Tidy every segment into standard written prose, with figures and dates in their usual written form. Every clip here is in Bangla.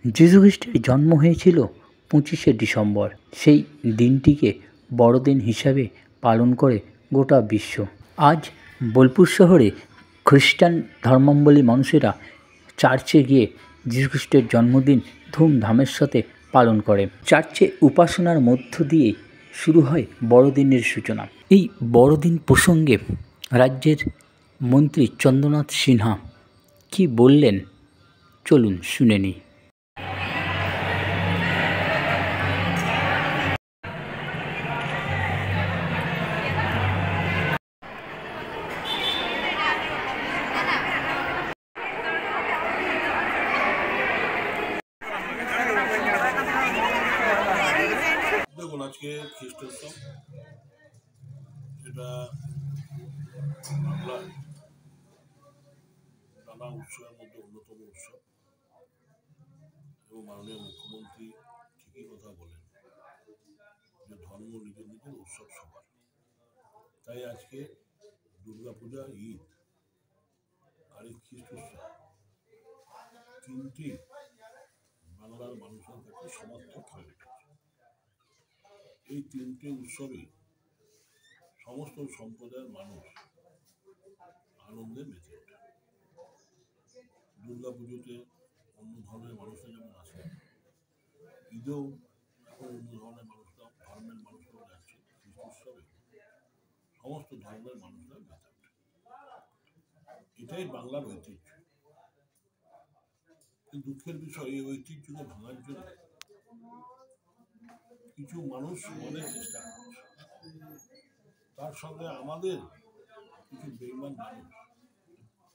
যীশুখ্রিস্টের জন্ম হয়েছিল 25শে ডিসেম্বর। সেই দিনটিকে বড়দিন হিসাবে পালন করে গোটা বিশ্ব। আজ বোলপুর শহরে খ্রিস্টান ধর্মাবলম্বী মানুষেরা চার্চে গিয়ে যীশুখ্রিস্টের জন্মদিন ধুমধামের সাথে পালন করে। চার্চে উপাসনার মধ্য দিয়ে শুরু হয় বড়দিনের সূচনা। এই বড়দিন প্রসঙ্গে রাজ্যের মন্ত্রী চন্দ্রনাথ সিনহা কি বললেন চলুন শুনে নিই। দেখুন, আজকে খ্রিস্টোৎসব, এটা বাংলার নানা উৎসবের মধ্যে অন্যতম উৎসব এবং মাননীয় মুখ্যমন্ত্রী ঠিকই কথা বলেন যে ধর্ম নিজের নিজের উৎসব সবার। তাই আজকে দুর্গাপূজা, ঈদ আর এই খ্রিস্টোৎসব তিনটি বাংলার মানুষের কাছে সমার্থক হয়ে উঠেছে। এই তিনটে উৎসবে সমস্ত সম্প্রদায়ের মানুষ আনন্দে মেতে ওঠে। দুর্গাপুজোতে অন্য ধর্মের মানুষরা যেমন আসে, ঈদেও এখন অন্য ধর্মের মানুষরা, ধর্মের মানুষরাও যাচ্ছে। খ্রিস্টোৎসবে সমস্ত ধর্মের মানুষরা মেতে ওঠে। এটাই বাংলার ঐতিহ্য। দুঃখের বিষয়, এই ঐতিহ্যকে ভাঙার জন্য কিছু মানুষ অনেক চেষ্টা করছে। তার সঙ্গে আমাদের কিছু বেঈমান মানুষ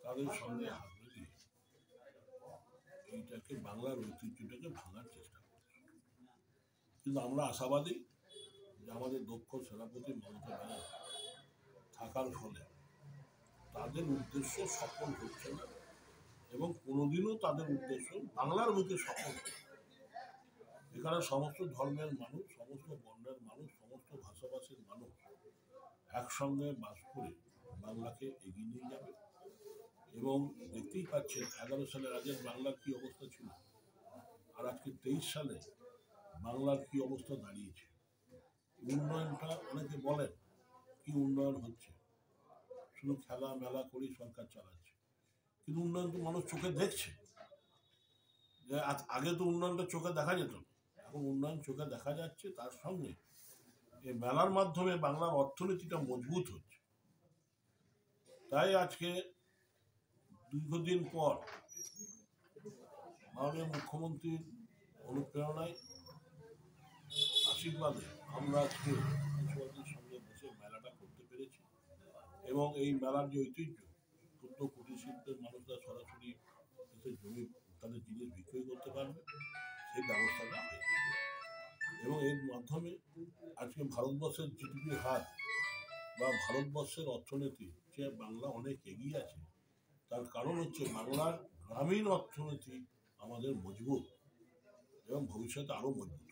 তাদের সঙ্গে হাত মিলিয়ে এইটাকে, বাংলার ঐতিহ্যটাকে ভাঙার চেষ্টা করছে। কিন্তু আমরা আশাবাদী যে আমাদের দক্ষ সেনাপতি মমতা ব্যানার্জি থাকার ফলে তাদের উদ্দেশ্য সফল হচ্ছে না এবং কোনোদিনও তাদের উদ্দেশ্য বাংলার বুকে সফল হচ্ছে। এখানে সমস্ত ধর্মের মানুষ, সমস্ত বর্ণের মানুষ, সমস্ত ভাষাভাষীর মানুষ একসঙ্গে বাস করে বাংলাকে এগিয়ে নিয়ে যাবে। এবং দেখতেই পাচ্ছেন 11 সালের আগের বাংলার কি অবস্থা ছিল আর আজকে 23 সালে বাংলার কি অবস্থা দাঁড়িয়েছে। উন্নয়নটা অনেকে বলেন কি উন্নয়ন হচ্ছে, শুধু খেলা মেলা করে সরকার চালাচ্ছে, কিন্তু উন্নয়ন তো মানুষ চোখে দেখছে। যে আগে তো উন্নয়নটা চোখে দেখা যেত না, এখন উন্নয়ন চোখে দেখা যাচ্ছে। তার সঙ্গে এই মেলার মাধ্যমে বাংলার অর্থনীতিটা মজবুত হচ্ছে। তাই আজকে দীর্ঘদিন পর মাননীয় মুখ্যমন্ত্রীর অনুপ্রেরণায়, আশীর্বাদে আমরা আজকে মুখ্যমন্ত্রীর সঙ্গে বসে মেলাটা করতে পেরেছি। এবং এই মেলার যে ঐতিহ্য, ক্ষুদ্র কুটির শিল্পের মানুষরা সরাসরি এসে জমি তাদের জিনিস বিক্রয় করতে পারবে, সেই ব্যবস্থাটা হয়েছে। এবং এর মাধ্যমে আজকে ভারতবর্ষের জিডিপি হার বা ভারতবর্ষের অর্থনীতি যে বাংলা অনেক এগিয়ে আছে, তার কারণ হচ্ছে বাংলার গ্রামীণ অর্থনীতি আমাদের মজবুত এবং ভবিষ্যতে আরও মজবুত।